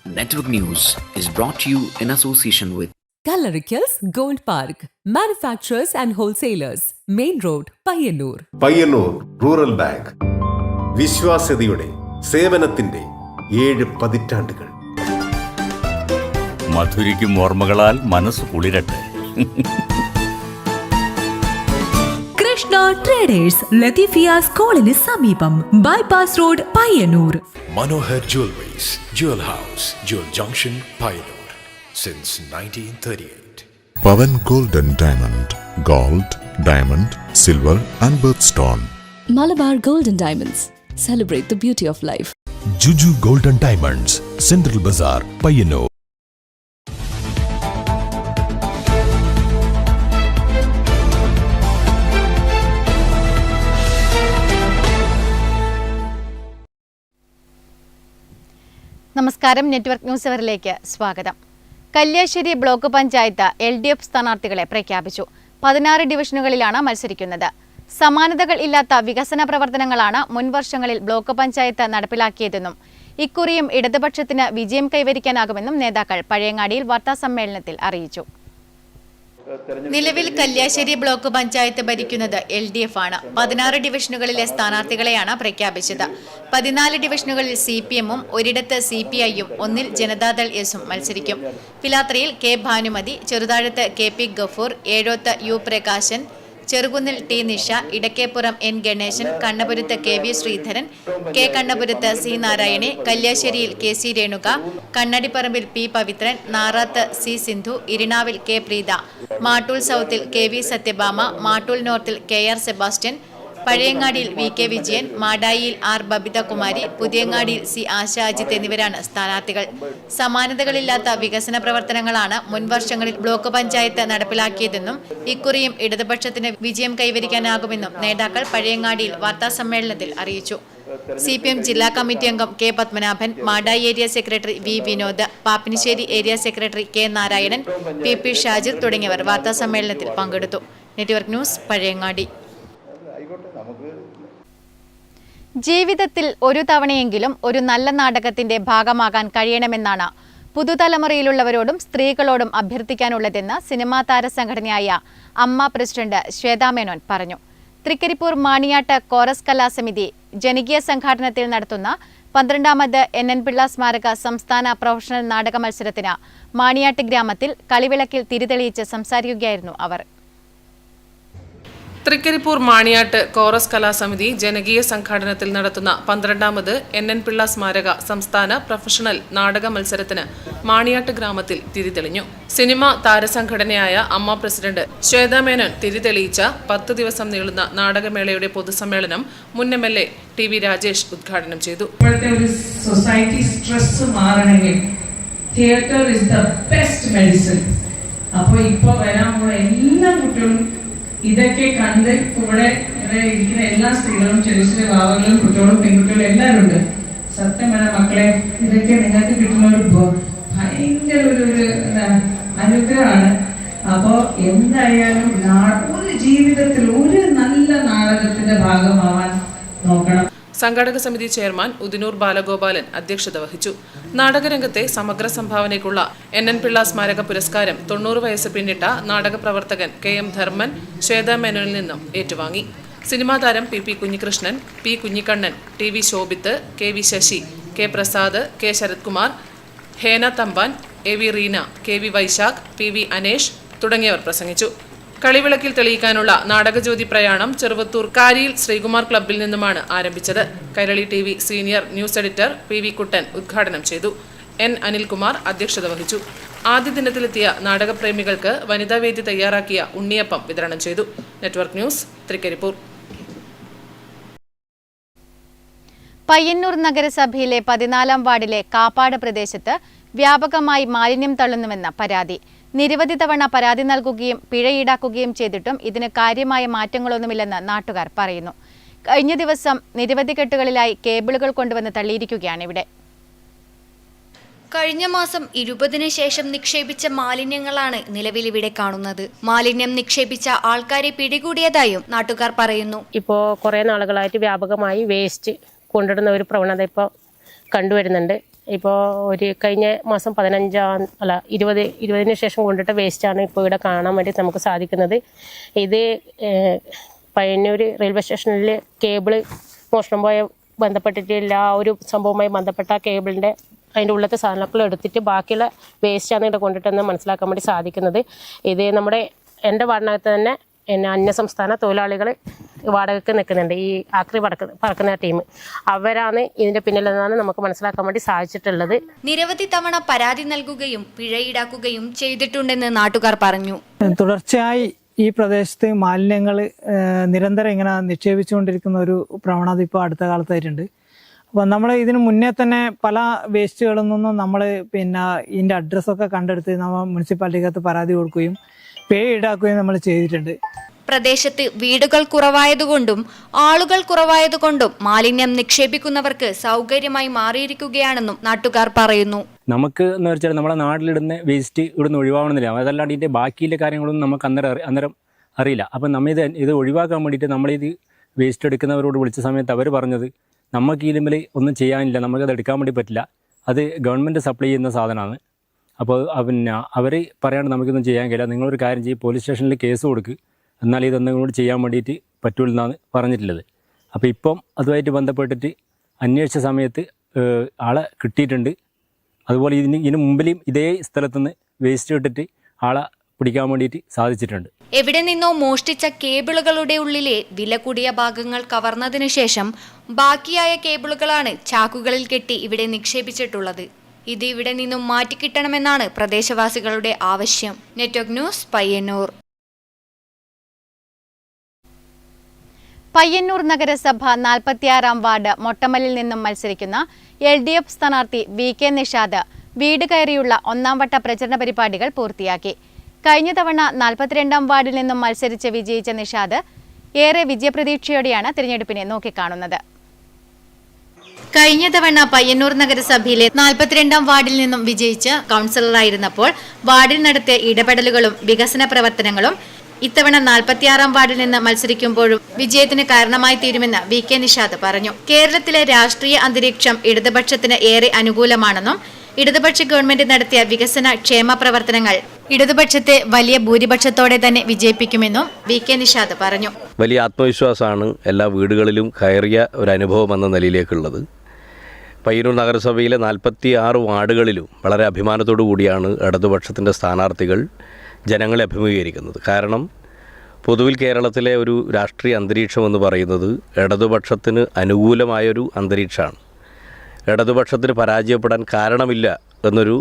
Network News is brought to you in association with Coloricals Gold Park, manufacturers and wholesalers, Main Road, Payyannur. Payyannur rural bank വിശ്വാസ്യതയുടെ സേവനത്തിന്റെ 7 പതിറ്റാണ്ടുകൾ. മധുരിക്കും ഓർമ്മകളാൽ മനസ്സ് കുളിരട്ടെ. Krishna traders, Latheefiya സ്കൂളിന് സമീപം, bypass road, Payyanur. Manohar Jewelries, Jewel House, Jewel Junction, Payyanur, since 1938. Pavan Gold and Diamond, Gold, Diamond, Silver and Birthstone. Malabar Gold and Diamonds, celebrate the beauty of life. Juju Gold and Diamonds, Central Bazaar, Payyannur. നമസ്കാരം. Network news അവറിലേക്ക് സ്വാഗതം. Kalliasseri block panchayat LDF സ്ഥാനാർത്ഥികളെ പ്രഖ്യാപിച്ചു. 16 ഡിവിഷനുകളിലാണ് മത്സരിക്കുന്നത്. സമാനതകൾ ഇല്ലാത്ത വികസന പ്രവർത്തനങ്ങളാണ് മുൻവർഷങ്ങളിൽ block panchayat നടപ്പിലാക്കിയതെന്നും ഇക്കുറിയും ഇടതുപക്ഷത്തിന് വിജയം കൈവരിക്കാനാകുമെന്നും നേതാക്കൾ പഴയങ്ങാടിയിൽ വാർത്താസമ്മേളനത്തിൽ അറിയിച്ചു. നിലവിൽ കല്യാശ്ശേരി ബ്ലോക്ക് പഞ്ചായത്ത് ഭരിക്കുന്നത് LDF ആണ്. 16 ഡിവിഷനുകളിലെ സ്ഥാനാർത്ഥികളെയാണ് പ്രഖ്യാപിച്ചത്. 14 ഡിവിഷനുകളിൽ CPM-ഉം ഒരിടത്ത് CPI-യും 1-ൽ ജനതാദൾ എസും മത്സരിക്കും. പിലാത്രയിൽ K ഭാനുമതി, ചെറുതാഴത്ത് KP ഗഫൂർ, ഏഴോത്ത് U പ്രകാശൻ, ചെറുകുന്നിൽ T നിഷ, ഇടക്കേപ്പുറം N ഗണേശൻ, കണ്ണപുരത്ത് KV ശ്രീധരൻ, K കണ്ണപുരത്ത് C നാരായണി, കല്യാശ്ശേരിയിൽ KC രേണുക, കണ്ണടിപ്പറമ്പിൽ P പവിത്രൻ, നാറാത്ത് C സിന്ധു, ഇരിണാവിൽ K പ്രീത, മാട്ടൂൽ സൗത്തിൽ KV സത്യഭാമ, മാട്ടൂൽ നോർത്തിൽ KR സെബാസ്റ്റ്യൻ, പഴയങ്ങാടിയിൽ VK വിജയൻ, മാടായിയിൽ R ബബിതകുമാരി, പുതിയങ്ങാടിയിൽ C ആശ അജിത്ത് എന്നിവരാണ് സ്ഥാനാർത്ഥികൾ. സമാനതകളില്ലാത്ത വികസന പ്രവർത്തനങ്ങളാണ് മുൻവർഷങ്ങളിൽ ബ്ലോക്ക് പഞ്ചായത്ത് നടപ്പിലാക്കിയതെന്നും ഇക്കുറിയും ഇടതുപക്ഷത്തിന് വിജയം കൈവരിക്കാനാകുമെന്നും നേതാക്കൾ പഴയങ്ങാടിയിൽ വാർത്താസമ്മേളനത്തിൽ അറിയിച്ചു. CPM ജില്ലാ കമ്മിറ്റി അംഗം K Padmanabhan, Madayi area secretary V Vinod, Pappinisseri area secretary K Narayanan, PP Shajir തുടങ്ങിയവർ വാർത്താസമ്മേളനത്തിൽ പങ്കെടുത്തു. Network news, Pazhayangadi. ജീവിതത്തിൽ ഒരു തവണയെങ്കിലും ഒരു നല്ല നാടകത്തിന്റെ ഭാഗമാകാൻ കഴിയണമെന്നാണ് പുതുതലമുറയിലുള്ളവരോടും സ്ത്രീകളോടും അഭ്യർത്ഥിക്കാനുള്ളതെന്ന് സിനിമാ താരസംഘടനയായ അമ്മ പ്രസിഡന്റ് ശ്വേതാ മേനോൻ പറഞ്ഞു. തൃക്കരിപ്പൂർ മാണിയാട്ട് കോറസ് കലാസമിതി ജനകീയ സംഘാടനത്തിൽ നടത്തുന്ന 12ാമത് NN പിള്ള സ്മാരക സംസ്ഥാന പ്രൊഫഷണൽ നാടക മത്സരത്തിന് മാണിയാട്ട് ഗ്രാമത്തിൽ കളിവിളക്കിൽ തിരിതെളിയിച്ച് സംസാരിക്കുകയായിരുന്നു അവർ. തൃക്കരിപ്പൂർ മാണിയാട്ട് കോറസ് കലാസമിതി ജനകീയ സംഘാടനത്തിൽ നടത്തുന്ന 12ാമത് NN പിള്ള സ്മാരക സംസ്ഥാന പ്രൊഫഷണൽ നാടക മത്സരത്തിന് മാണിയാട്ട് ഗ്രാമത്തിൽ തിരിതെളിഞ്ഞു. സിനിമ താരസംഘടനയായ അമ്മ പ്രസിഡന്റ് ശ്വേതാ മേനോൻ തിരിതെളിയിച്ച 10 ദിവസം നീളുന്ന നാടകമേളയുടെ പൊതുസമ്മേളനം മുൻ MLA TV രാജേഷ് ഉദ്ഘാടനം ചെയ്തു. ഇപ്പോഴത്തെ ഒരു സൊസൈറ്റി സ്ട്രെസ് മാറണമെങ്കിൽ theatre is the best medicine. അപ്പോൾ ഇപ്പോൾ വരാൻ പോകുന്ന എല്ലാ കുട്ടികളും ഇതൊക്കെ കണ്ട് ഇവിടെ ഇരിക്കുന്ന എല്ലാ സ്ത്രീകളും, ചെറിയ ചെറിയ ഭാവങ്ങളും, കുട്ടികളും പെൺകുട്ടികളും എല്ലാവരും ഉണ്ട്. സത്യം പറഞ്ഞ മക്കളെ, ഇതൊക്കെ നിങ്ങൾക്ക് കിട്ടുന്ന ഒരു ഭയങ്കര ഒരു അനുഗ്രഹമാണ്. അപ്പോൾ എന്തായാലും ഒരു ജീവിതത്തിൽ ഒരു നല്ല നാടകത്തിന്റെ ഭാഗമാവാൻ നോക്കണം. സംഘാടക സമിതി ചെയർമാൻ ഉദിനൂർ ബാലഗോപാലൻ അധ്യക്ഷത വഹിച്ചു. നാടകരംഗത്തെ സമഗ്ര സംഭാവനയ്ക്കുള്ള NN പിള്ള സ്മാരക പുരസ്കാരം 90 വയസ്സ് പിന്നിട്ട നാടക പ്രവർത്തകൻ KM ധർമ്മൻ ശ്വേതാ മേനോനിൽ നിന്നും ഏറ്റുവാങ്ങി. സിനിമാ താരം PP Kunhikrishnan, P Kunhikannan, TV Shobhith, KV Sasi, K Prasad, K Sarath Kumar, Hena Thampan, AV Reena, KV Vaishakh, PV Anesh തുടങ്ങിയവർ പ്രസംഗിച്ചു. കളിവിളക്കിൽ തെളിയിക്കാനുള്ള നാടകജ്യോതി പ്രയാണം ചെറുവത്തൂർ കാരിയിൽ ശ്രീകുമാർ ക്ലബ്ബിൽ നിന്നുമാണ് ആരംഭിച്ചത്. Kairali TV senior news editor PV കുട്ടൻ ഉദ്ഘാടനം ചെയ്തു. N അനിൽകുമാർ അധ്യക്ഷത വഹിച്ചു. ആദ്യ ദിനത്തിലെത്തിയ നാടകപ്രേമികൾക്ക് വനിതാവേദി തയ്യാറാക്കിയ ഉണ്ണിയപ്പം വിതരണം ചെയ്തു. Network news, Trikaripur. പയ്യന്നൂർ നഗരസഭയിലെ 14ാം വാർഡിലെ കാപ്പാട് പ്രദേശത്ത് വ്യാപകമായി മാലിന്യം തള്ളുന്നുവെന്ന പരാതി. നിരവധി തവണ പരാതി നൽകുകയും പിഴ ഈടാക്കുകയും ചെയ്തിട്ടും ഇതിന് കാര്യമായ മാറ്റങ്ങളൊന്നുമില്ലെന്ന് നാട്ടുകാർ പറയുന്നു. കഴിഞ്ഞ ദിവസം നിരവധി കെട്ടുകളിലായി കേബിളുകൾ കൊണ്ടുവന്ന് തള്ളിയിരിക്കുകയാണ് ഇവിടെ. കഴിഞ്ഞ മാസം 20-ന് ശേഷം നിക്ഷേപിച്ച മാലിന്യങ്ങളാണ് നിലവിൽ ഇവിടെ കാണുന്നത്. മാലിന്യം നിക്ഷേപിച്ച ആൾക്കാരെ പിടികൂടിയതായും നാട്ടുകാർ പറയുന്നു. ഇപ്പോൾ കുറേ നാളുകളായിട്ട് വ്യാപകമായി വേസ്റ്റ് കൊണ്ടിടുന്ന ഒരു പ്രവണത ഇപ്പോൾ കണ്ടുവരുന്നുണ്ട്. ഇപ്പോൾ ഒരു കഴിഞ്ഞ മാസം 20-ന് ശേഷം കൊണ്ടിട്ട വേസ്റ്റാണ് ഇപ്പോൾ ഇവിടെ കാണാൻ വേണ്ടി നമുക്ക് സാധിക്കുന്നത്. ഇത് പയ്യന്നൂർ റെയിൽവേ സ്റ്റേഷനിൽ കേബിള് മോഷണം പോയ ബന്ധപ്പെട്ടിട്ടില്ല ആ ഒരു സംഭവവുമായി ബന്ധപ്പെട്ട കേബിളിൻ്റെ അതിൻ്റെ ഉള്ളത്തെ സാധനങ്ങൾ എടുത്തിട്ട് ബാക്കിയുള്ള വേസ്റ്റാണ് ഇവിടെ കൊണ്ടിട്ടെന്ന് മനസ്സിലാക്കാൻ വേണ്ടി സാധിക്കുന്നത്. ഇത് എൻ്റെ വാർഡിനകത്ത് തന്നെ അന്യസംസ്ഥാന തൊഴിലാളികൾ വാടകയ്ക്ക് നിൽക്കുന്നുണ്ട്. ഈ ആക്രി പറക്കുന്ന ടീം അവരാണ് ഇതിൻ്റെ പിന്നിലെന്നാണ് നമുക്ക് മനസ്സിലാക്കാൻ വേണ്ടി സാധിച്ചിട്ടുള്ളത്. നിരവധി തവണ പരാതി നൽകുകയും പിഴ ഈടാക്കുകയും ചെയ്തിട്ടുണ്ടെന്ന് നാട്ടുകാർ പറഞ്ഞു. തുടർച്ചയായി ഈ പ്രദേശത്ത് മാലിന്യങ്ങൾ നിരന്തരം ഇങ്ങനെ നിക്ഷേപിച്ചുകൊണ്ടിരിക്കുന്ന ഒരു പ്രവണത ഇപ്പോൾ അടുത്ത കാലത്തായിട്ടുണ്ട്. അപ്പോൾ നമ്മൾ ഇതിന് മുന്നേ തന്നെ പല വേസ്റ്റുകളിൽ നിന്നും നമ്മൾ ഇതിൻ്റെ അഡ്രസ്സൊക്കെ കണ്ടെടുത്ത് നമ്മൾ മുനിസിപ്പാലിറ്റിക്കകത്ത് പരാതി കൊടുക്കുകയും പേ ഈടാക്കുകയും നമ്മൾ ചെയ്തിട്ടുണ്ട്. പ്രദേശത്ത് വീടുകൾ കുറവായതുകൊണ്ടും ആളുകൾ കുറവായതുകൊണ്ടും മാലിന്യം നിക്ഷേപിക്കുന്നവർക്ക് സൗകര്യമായി മാറിയിരിക്കുകയാണെന്നും നാട്ടുകാർ പറയുന്നു. നമുക്ക് എന്ന് വെച്ചാൽ നമ്മുടെ നാട്ടിലിടുന്ന വേസ്റ്റ് ഇവിടുന്ന് ഒഴിവാകണമെന്നില്ല. അതല്ലാണ്ട് ഇതിൻ്റെ ബാക്കിയുള്ള കാര്യങ്ങളൊന്നും നമുക്ക് അന്നേരം അറിയില്ല. അപ്പം ഇത് ഒഴിവാക്കാൻ വേണ്ടിയിട്ട് നമ്മളിത് വേസ്റ്റ് എടുക്കുന്നവരോട് വിളിച്ച സമയത്ത് അവർ പറഞ്ഞത് നമുക്ക് ഈ ലിമ്മിൽ ഒന്നും ചെയ്യാനില്ല, നമുക്കത് എടുക്കാൻ വേണ്ടി പറ്റില്ല, അത് ഗവൺമെൻറ് സപ്ലൈ ചെയ്യുന്ന സാധനമാണ്. അപ്പോൾ അവർ പറയാണ്ട് നമുക്കൊന്നും ചെയ്യാൻ കഴിയില്ല, നിങ്ങളൊരു കാര്യം ചെയ്യും, പോലീസ് സ്റ്റേഷനിൽ കേസ് കൊടുക്കുക, എന്നാൽ ഇതൊന്നും കൂടി ചെയ്യാൻ വേണ്ടിയിട്ട് പറ്റുള്ളൂ പറഞ്ഞിട്ടുള്ളത്. അപ്പോൾ ഇപ്പം അതുമായിട്ട് ബന്ധപ്പെട്ടിട്ട് അന്വേഷിച്ച സമയത്ത് ആളെ കിട്ടിയിട്ടുണ്ട്. അതുപോലെ ഇതിന് മുമ്പിലും ഇതേ സ്ഥലത്തുനിന്ന് വേസ്റ്റ് ഇട്ടിട്ട് ആളെ പിടിക്കാൻ വേണ്ടിയിട്ട് സാധിച്ചിട്ടുണ്ട്. എവിടെ നിന്നോ മോഷ്ടിച്ച കേബിളുകളുടെ ഉള്ളിലെ വില കൂടിയ ഭാഗങ്ങൾ കവർന്നതിനു ശേഷം ബാക്കിയായ കേബിളുകളാണ് ചാക്കുകളിൽ കെട്ടി ഇവിടെ നിക്ഷേപിച്ചിട്ടുള്ളത്. ഇത് ഇവിടെ നിന്നും മാറ്റിക്കിട്ടണമെന്നാണ് പ്രദേശവാസികളുടെ ആവശ്യം. Network news, Payyanur. പയ്യന്നൂർ നഗരസഭ 46-ാം വാർഡ് മൊട്ടമലിൽ നിന്നും മത്സരിക്കുന്ന LDF സ്ഥാനാർത്ഥി VK നിഷാദ് വീട് കയറിയുള്ള 1-ാം വട്ട പ്രചരണ പരിപാടികൾ പൂർത്തിയാക്കി. കഴിഞ്ഞ തവണ 42-ാം വാർഡിൽ നിന്നും മത്സരിച്ച് വിജയിച്ച നിഷാദ് ഏറെ വിജയപ്രതീക്ഷയോടെയാണ് തിരഞ്ഞെടുപ്പിനെ നോക്കിക്കാണുന്നത്. കഴിഞ്ഞ തവണ പയ്യന്നൂർ നഗരസഭയിലെ 42-ാം വാർഡിൽ നിന്നും വിജയിച്ച് കൗൺസിലറായിരുന്നപ്പോൾ വാർഡിൽ നടത്തിയ ഇടപെടലുകളും വികസന പ്രവർത്തനങ്ങളും ഇത്തവണ 46-ാം വാർഡിൽ നിന്ന് മത്സരിക്കുമ്പോഴും വിജയത്തിന് കാരണമായി തീരുമെന്ന് VK നിഷാദ് പറഞ്ഞു. കേരളത്തിലെ രാഷ്ട്രീയ അന്തരീക്ഷം ഇടതുപക്ഷത്തിന് ഏറെ അനുകൂലമാണെന്നും ഇടതുപക്ഷ ഗവൺമെന്റ് നടത്തിയ വികസന ക്ഷേമ പ്രവർത്തനങ്ങൾ ഇടതുപക്ഷത്തെ വലിയ ഭൂരിപക്ഷത്തോടെ തന്നെ വിജയിപ്പിക്കുമെന്നും VK നിഷാദ് പറഞ്ഞു. വലിയ ആത്മവിശ്വാസമാണ് എല്ലാ വീടുകളിലും കയറിയ ഒരു അനുഭവം എന്ന നിലയിലേക്കുള്ളത്. പയ്യന്നൂർ നഗരസഭയിലെ 46 വാർഡുകളിലും വളരെ അഭിമാനത്തോടു കൂടിയാണ് ഇടതുപക്ഷത്തിൻ്റെ സ്ഥാനാർത്ഥികൾ ജനങ്ങളെ അഭിമുഖീകരിക്കുന്നത്. കാരണം പൊതുവിൽ കേരളത്തിലെ ഒരു രാഷ്ട്രീയ അന്തരീക്ഷം എന്ന് പറയുന്നത് ഇടതുപക്ഷത്തിന് അനുകൂലമായൊരു അന്തരീക്ഷമാണ്. ഇടതുപക്ഷത്തിന് പരാജയപ്പെടാൻ കാരണമില്ല എന്നൊരു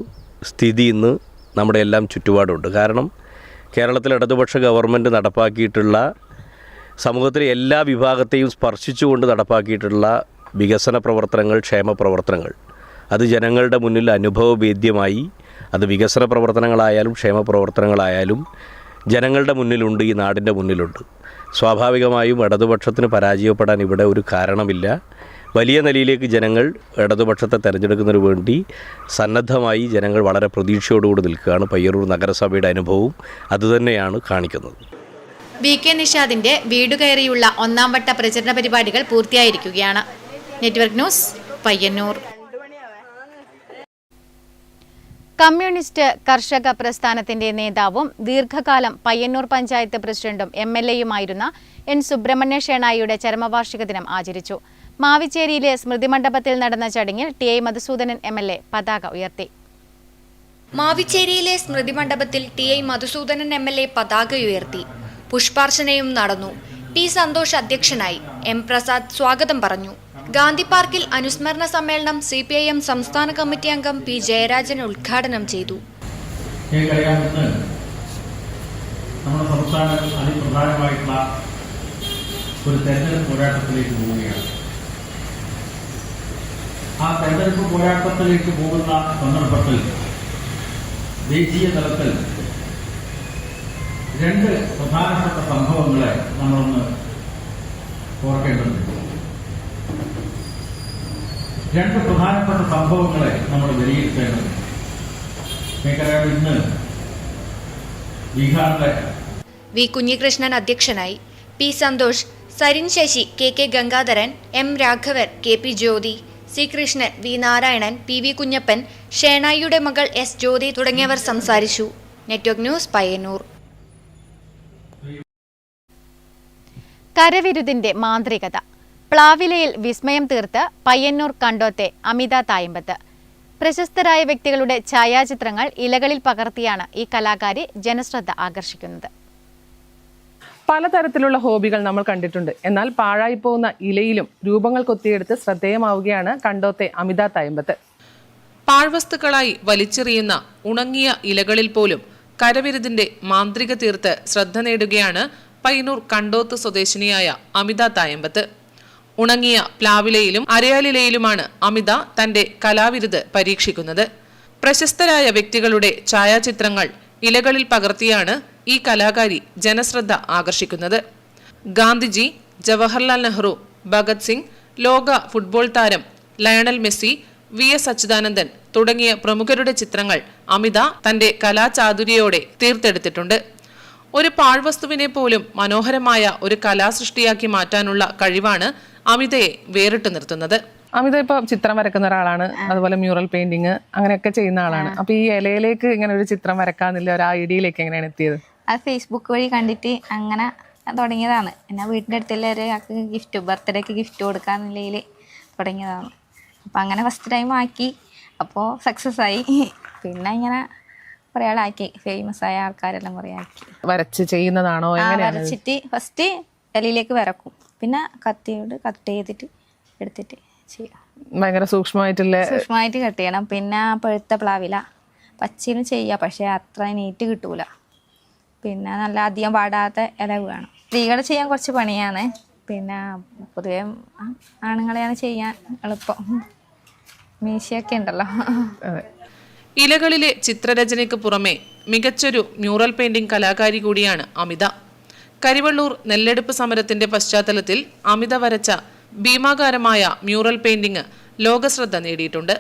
സ്ഥിതി ഇന്ന് നമ്മുടെ എല്ലാം ചുറ്റുപാടുണ്ട്. കാരണം കേരളത്തിൽ ഇടതുപക്ഷ ഗവൺമെൻറ് നടപ്പാക്കിയിട്ടുള്ള സമൂഹത്തിലെ എല്ലാ വിഭാഗത്തെയും സ്പർശിച്ചുകൊണ്ട് നടപ്പാക്കിയിട്ടുള്ള വികസന പ്രവർത്തനങ്ങൾ, ക്ഷേമ പ്രവർത്തനങ്ങൾ അത് ജനങ്ങളുടെ മുന്നിൽ അനുഭവവേദ്യമായി, അത് വികസന പ്രവർത്തനങ്ങളായാലും ക്ഷേമ പ്രവർത്തനങ്ങളായാലും ജനങ്ങളുടെ മുന്നിലുണ്ട്, ഈ നാടിൻ്റെ മുന്നിലുണ്ട്. സ്വാഭാവികമായും ഇടതുപക്ഷത്തിന് പരാജയപ്പെടാൻ ഇവിടെ ഒരു കാരണമില്ല. വലിയ നിലയിലേക്ക് ജനങ്ങൾ ഇടതുപക്ഷത്തെ തിരഞ്ഞെടുക്കുന്നതിന് വേണ്ടി സന്നദ്ധമായി ജനങ്ങൾ വളരെ പ്രതീക്ഷയോടുകൂടി നിൽക്കുകയാണ്. പയ്യന്നൂർ നഗരസഭയുടെ അനുഭവവും അതുതന്നെയാണ് കാണിക്കുന്നത്. VK നിഷാദിന്റെ വീട് കയറിയുള്ള 1-ാം വട്ട പ്രചരണ പരിപാടികൾ പൂർത്തിയായിരിക്കുകയാണ്. Network news, Payyannur. കമ്മ്യൂണിസ്റ്റ് കർഷക പ്രസ്ഥാനത്തിന്റെ നേതാവും ദീർഘകാലം പയ്യന്നൂർ പഞ്ചായത്ത് പ്രസിഡന്റും MLAയുമായിരുന്ന N. സുബ്രഹ്മണ്യ ഷേണായിയുടെ ചരമവാർഷിക ദിനം ആചരിച്ചു. മാവിച്ചേരിയിലെ സ്മൃതി മണ്ഡപത്തിൽ നടന്ന ചടങ്ങിൽ TI മധുസൂദനൻ MLA പതാക ഉയർത്തി. മാവിച്ചേരിയിലെ സ്മൃതി മണ്ഡപത്തിൽ TI മധുസൂദനൻ MLA പതാക ഉയർത്തി. പുഷ്പാർച്ചനയും നടന്നു. P. സന്തോഷ് അധ്യക്ഷനായി. M. പ്രസാദ് സ്വാഗതം പറഞ്ഞു. ഗാന്ധി പാർക്കിൽ അനുസ്മരണ സമ്മേളനം CPIM സംസ്ഥാന കമ്മിറ്റി അംഗം P. ജയരാജൻ ഉദ്ഘാടനം ചെയ്തു. നമ്മുടെ സംസ്ഥാനം അതിപ്രധാനമായിട്ടുള്ള ഒരു തെരഞ്ഞെടുപ്പ് പോരാട്ടത്തിലേക്ക് പോവുകയാണ്. ആ തെരഞ്ഞെടുപ്പ് പോരാട്ടത്തിലേക്ക് പോകുന്ന സന്ദർഭത്തിൽ ദേശീയ തലത്തിൽ 2 പ്രധാനപ്പെട്ട സംഭവങ്ങളെ നമ്മളൊന്ന് ഓർക്കേണ്ടതുണ്ട്. 2 പ്രധാനപ്പെട്ട സംഭവങ്ങളെ നമ്മൾ വിലയിരുത്തേണ്ടതുണ്ട്. മേഖലയിൽ ഇന്ന് ബീഹാറിലെ V. കുഞ്ഞികൃഷ്ണൻ അധ്യക്ഷനായി. P. Santhosh, Sarin Sasi, KK Gangadharan, M. Raghavan, KP Jyothi, C Krishnan, V Narayanan, P V Kunhappan, ഷേണായിയുടെ മകൾ എസ് ജ്യോതി തുടങ്ങിയവർ സംസാരിച്ചു. Network news, Payyannur. കരവിരുതിന്റെ മാന്ത്രികത. പ്ലാവിലയിൽ വിസ്മയം തീർത്ത് പയ്യന്നൂർ കണ്ടോത്തെ അമിത തായമ്പത്ത്. പ്രശസ്തരായ വ്യക്തികളുടെ ഛായാചിത്രങ്ങൾ ഇലകളിൽ പകർത്തിയാണ് ഈ കലാകാരി ജനശ്രദ്ധ ആകർഷിക്കുന്നത്. പലതരത്തിലുള്ള ഹോബികൾ നമ്മൾ കണ്ടിട്ടുണ്ട്. എന്നാൽ പാഴായി പോകുന്ന ഇലയിലും രൂപങ്ങൾ കൊത്തിയെടുത്ത് ശ്രദ്ധേയമാവുകയാണ് കണ്ടോത്തെ അമിത തായമ്പത്ത്. പാഴ്വസ്തുക്കളായി വലിച്ചെറിയുന്ന ഉണങ്ങിയ ഇലകളിൽ പോലും കരവിരുതിന്റെ മാന്ത്രിക തീർത്ത് ശ്രദ്ധ നേടുകയാണ് പയ്യന്നൂർ കണ്ടോത്ത് സ്വദേശിനിയായ അമിത തായമ്പത്ത്. ഉണങ്ങിയ പ്ലാവിലയിലും അരയാലിലയിലുമാണ് അമിത തന്റെ കലാവിരുത് പരീക്ഷിക്കുന്നത്. പ്രശസ്തരായ വ്യക്തികളുടെ ഛായാചിത്രങ്ങൾ ഇലകളിൽ പകർത്തിയാണ് ഈ കലാകാരി ജനശ്രദ്ധ ആകർഷിക്കുന്നത്. ഗാന്ധിജി, ജവഹർലാൽ നെഹ്റു, ഭഗത് സിംഗ്, ലോക ഫുട്ബോൾ താരം ലയണൽ മെസ്സി, VS അച്യുതാനന്ദൻ തുടങ്ങിയ പ്രമുഖരുടെ ചിത്രങ്ങൾ അമിത തന്റെ കലാചാതുര്യയോടെ തീർത്തെടുത്തിട്ടുണ്ട്. ഒരു പാഴ്വസ്തുവിനെ പോലും മനോഹരമായ ഒരു കലാസൃഷ്ടിയാക്കി മാറ്റാനുള്ള കഴിവാണ് അമിതയെ വേറിട്ട് നിർത്തുന്നത്. അമിത ഇപ്പൊ ചിത്രം വരക്കുന്ന ഒരാളാണ്, അതുപോലെ മ്യൂറൽ പെയിന്റിങ് അങ്ങനെയൊക്കെ ചെയ്യുന്ന ആളാണ്. അപ്പൊ ഈ ഇലയിലേക്ക് ഇങ്ങനെ ഒരു ചിത്രം വരക്കാന്നില്ല, ഒരു ഐഡിയയിലേക്ക് എങ്ങനെയാണ് എത്തിയത്? അത് ഫേസ്ബുക്ക് വഴി കണ്ടിട്ട് അങ്ങനെ തുടങ്ങിയതാണ്. പിന്നെ വീടിൻ്റെ അടുത്തുള്ള ഒരാൾക്ക് ഗിഫ്റ്റ്, ബർത്ത്ഡേക്ക് ഗിഫ്റ്റ് കൊടുക്കാന്നുള്ളതിൽ തുടങ്ങിയതാണ്. അപ്പം അങ്ങനെ ഫസ്റ്റ് ടൈം ആക്കി, അപ്പോൾ സക്സസ് ആയി. പിന്നെ ഇങ്ങനെ കുറേ ആളാക്കി, ഫേമസ് ആയ ആൾക്കാരെല്ലാം കുറേ ആക്കി. വരച്ച് ചെയ്യുന്നതാണോ? വരച്ചിട്ട് ഫസ്റ്റ് ഇലയിലേക്ക് വരക്കും, പിന്നെ കത്തിയോട് കട്ട് ചെയ്തിട്ട് എടുത്തിട്ട് ചെയ്യാം. ഭയങ്കര സൂക്ഷ്മമായിട്ട് കട്ട് ചെയ്യണം. പിന്നെ പഴുത്ത പ്ലാവില പച്ചയിലും ചെയ്യാം, പക്ഷെ അത്ര നീറ്റ് കിട്ടൂല. പിന്നെ നല്ല അധികം പാടാത്ത ഇല വേണം. സ്ത്രീകൾ ചെയ്യാൻ കുറച്ച് പണിയാണ്, പിന്നെ പൊതുവെ ആണുങ്ങളെയാണ് ചെയ്യാൻ എളുപ്പം. മീശയൊക്കെ ഉണ്ടല്ലോ. ഇലകളിലെ ചിത്രരചനയ്ക്ക് പുറമെ മികച്ചൊരു മ്യൂറൽ പെയിന്റിംഗ് കലാകാരി കൂടിയാണ് അമിത. കരിവള്ളൂർ നെല്ലെടുപ്പ് സമരത്തിന്റെ പശ്ചാത്തലത്തിൽ അമിത വരച്ച ഭീമാകാരമായ മ്യൂറൽ പെയിന്റിംഗ് ലോകശ്രദ്ധ നേടിയിട്ടുണ്ട്.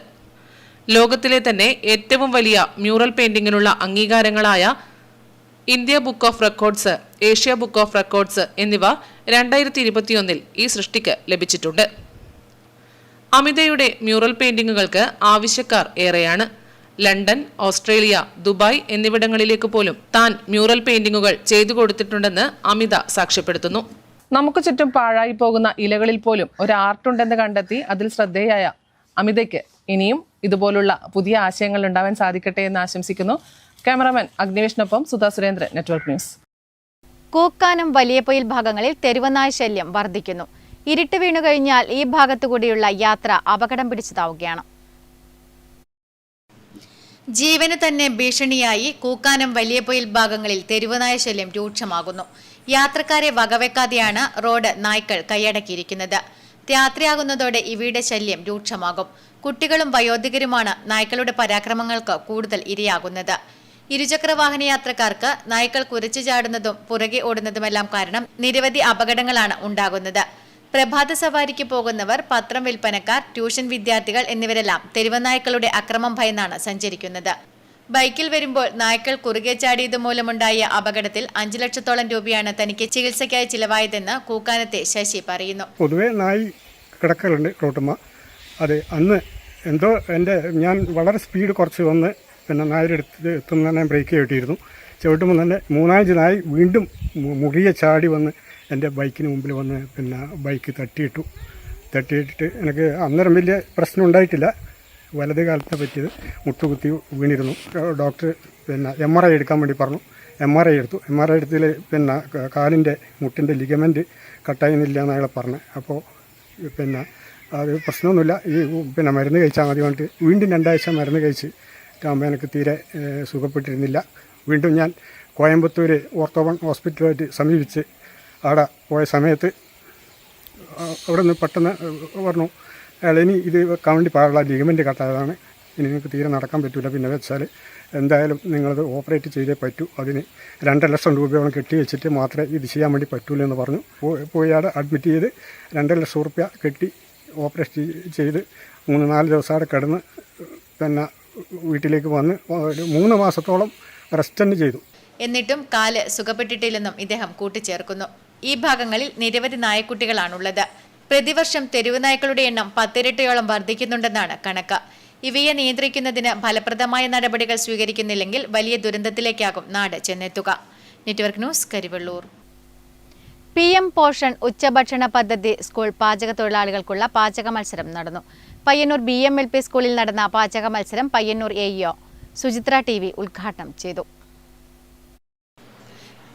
ലോകത്തിലെ തന്നെ ഏറ്റവും വലിയ മ്യൂറൽ പെയിന്റിങ്ങിനുള്ള അംഗീകാരങ്ങളായ India book of records, Asia book of records എന്നിവ 2021 ഈ സൃഷ്ടിക്ക് ലഭിച്ചിട്ടുണ്ട്. അമിതയുടെ മ്യൂറൽ പെയിന്റിങ്ങുകൾക്ക് ആവശ്യക്കാർ ഏറെയാണ്. ലണ്ടൻ, ഓസ്ട്രേലിയ, ദുബായ് എന്നിവിടങ്ങളിലേക്ക് പോലും താൻ മ്യൂറൽ പെയിന്റിങ്ങുകൾ ചെയ്തു കൊടുത്തിട്ടുണ്ടെന്ന് അമിത സാക്ഷ്യപ്പെടുത്തുന്നു. നമുക്ക് ചുറ്റും പാഴായി പോകുന്ന ഇലകളിൽ പോലും ഒരു ആർട്ടുണ്ടെന്ന് കണ്ടെത്തി അതിൽ ശ്രദ്ധേയായ അമിതയ്ക്ക് ഇനിയും ഇതുപോലുള്ള പുതിയ ആശയങ്ങൾ ഉണ്ടാവാൻ സാധിക്കട്ടെ എന്ന് ആശംസിക്കുന്നു. ക്യാമറാമാൻ അഗ്നിവേഷിനൊപ്പം സുധാ സുരേന്ദ്രൻ, നെറ്റ്വർക്ക് ന്യൂസ്. കൂക്കാനം വലിയപൊയിൽ ഭാഗങ്ങളിൽ തെരുവനായ ശല്യം വർദ്ധിക്കുന്നു. ഇരുട്ട് വീണു കഴിഞ്ഞാൽ ഈ ഭാഗത്തുകൂടിയുള്ള യാത്ര അപകടം പിടിച്ചതാവുകയാണ്. ജീവന് തന്നെ ഭീഷണിയായി കൂക്കാനം വലിയപൊയിൽ ഭാഗങ്ങളിൽ തെരുവനായ ശല്യം രൂക്ഷമാകുന്നു. യാത്രക്കാരെ വകവെക്കാതെയാണ് റോഡ് നായ്ക്കൾ കൈയടക്കിയിരിക്കുന്നത്. രാത്രിയാകുന്നതോടെ ഇവയുടെ ശല്യം രൂക്ഷമാകും. കുട്ടികളും വയോധികരുമാണ് നായ്ക്കളുടെ പരാക്രമങ്ങൾക്ക് കൂടുതൽ ഇരയാകുന്നത്. ഇരുചക്രവാഹന യാത്രക്കാർക്ക് നായ്ക്കൾ കുരച്ചു ചാടുന്നതും പുറകെ ഓടുന്നതുമെല്ലാം കാരണം നിരവധി അപകടങ്ങളാണ് ഉണ്ടാകുന്നത്. പ്രഭാത സവാരിക്ക് പോകുന്നവർ, പത്രം വിൽപ്പനക്കാർ, ട്യൂഷൻ വിദ്യാർത്ഥികൾ എന്നിവരെല്ലാം തെരുവനായ്ക്കളുടെ അക്രമം ഭയന്നാണ് സഞ്ചരിക്കുന്നത്. ബൈക്കിൽ വരുമ്പോൾ നായ്ക്കൾ കുറുകെ ചാടിയത് മൂലമുണ്ടായ അപകടത്തിൽ 5 ലക്ഷത്തോളം രൂപയാണ് തനിക്ക് ചികിത്സയ്ക്കായി ചിലവായതെന്ന് കൂക്കാനത്തെ ശശി പറയുന്നു. പൊതുവെ നായി കിടക്കലുണ്ട് റോട്ടുമ്മ. അതെ, അന്ന് എന്തോ ഞാൻ വളരെ സ്പീഡ് കുറച്ച് വന്ന് പിന്നെ നായരുടെ അടുത്ത് എത്തുമ്പോൾ തന്നെ ബ്രേക്ക് ചവിട്ടിയിരുന്നു. ചവിട്ടുമ്പോൾ തന്നെ 3-5 നായി വീണ്ടും മുറിയെ ചാടി വന്ന് എൻ്റെ ബൈക്കിന് മുമ്പിൽ വന്ന് പിന്നെ ബൈക്ക് തട്ടിയിട്ടിട്ട് എനിക്ക് അന്നേരം വലിയ പ്രശ്നം ഉണ്ടായിട്ടില്ല. വലത് കാലത്തെ പറ്റിയത് മുട്ടുകുത്തി വീണിരുന്നു. ഡോക്ടർ പിന്നെ MRI എടുക്കാൻ വേണ്ടി പറഞ്ഞു. MRI എടുത്തു. MRI എടുത്തതിൽ പിന്നെ കാലിൻ്റെ മുട്ടിൻ്റെ ലിഗമെൻറ്റ് കട്ടായിരുന്നില്ല എന്ന് അയാളെ പറഞ്ഞു. അപ്പോൾ പിന്നെ അത് പ്രശ്നമൊന്നുമില്ല, ഈ പിന്നെ മരുന്ന് കഴിച്ചാൽ മതി പറഞ്ഞിട്ട് വീണ്ടും 2 ആഴ്ച മരുന്ന് കഴിച്ച് ആകുമ്പോൾ എനിക്ക് തീരെ സുഖപ്പെട്ടിരുന്നില്ല. വീണ്ടും ഞാൻ കോയമ്പത്തൂർ ഓർത്തോപൺ ഹോസ്പിറ്റലുമായിട്ട് സമീപിച്ച് അവിടെ പോയ സമയത്ത് അവിടെ നിന്ന് പെട്ടെന്ന് പറഞ്ഞു, അയാൾ ഇനി ഇത് വെക്കാൻ വേണ്ടി പാടുള്ള ലിഗമെൻറ്റ് കട്ടായതാണ്, ഇനി നിങ്ങൾക്ക് തീരെ നടക്കാൻ പറ്റില്ല, പിന്നെ വെച്ചാൽ എന്തായാലും നിങ്ങളത് ഓപ്പറേറ്റ് ചെയ്തേ പറ്റൂ, അതിന് 2 ലക്ഷം രൂപയോളം കെട്ടി വെച്ചിട്ട് മാത്രമേ ഇത് ചെയ്യാൻ വേണ്ടി പറ്റുള്ളൂ എന്ന് പറഞ്ഞു. പോയി അവിടെ അഡ്മിറ്റ് ചെയ്ത് 2 ലക്ഷം രൂപ കെട്ടി ഓപ്പറേഷൻ ചെയ്ത് 3-4 ദിവസം അവിടെ കിടന്ന് പിന്നെ വീട്ടിലേക്ക് വന്ന് 3 മാസത്തോളം റെസ്റ്റ് തന്നെ ചെയ്തു. എന്നിട്ടും കാല് സുഖപ്പെട്ടിട്ടില്ലെന്നും ഇദ്ദേഹം കൂട്ടിച്ചേർക്കുന്നു. ഈ ഭാഗങ്ങളിൽ നിരവധി നായക്കുട്ടികളാണുള്ളത്. പ്രതിവർഷം തെരുവുനായ്ക്കളുടെ എണ്ണം 10 ഇരട്ടിയോളം വർദ്ധിക്കുന്നുണ്ടെന്നാണ് കണക്ക്. ഇവയെ നിയന്ത്രിക്കുന്നതിന് ഫലപ്രദമായ നടപടികൾ സ്വീകരിക്കുന്നില്ലെങ്കിൽ വലിയ ദുരന്തത്തിലേക്കാകും നാട് ചെന്നെത്തുക. Network news, Karivellur. PM Poshan ഉച്ചഭക്ഷണ പദ്ധതി സ്കൂൾ പാചക തൊഴിലാളികൾക്കുള്ള പാചക മത്സരം നടന്നു. പയ്യന്നൂർ BMLP സ്കൂളിൽ നടന്ന പാചക മത്സരം പയ്യന്നൂർ AEO സുചിത്ര TV ഉദ്ഘാടനം ചെയ്തു.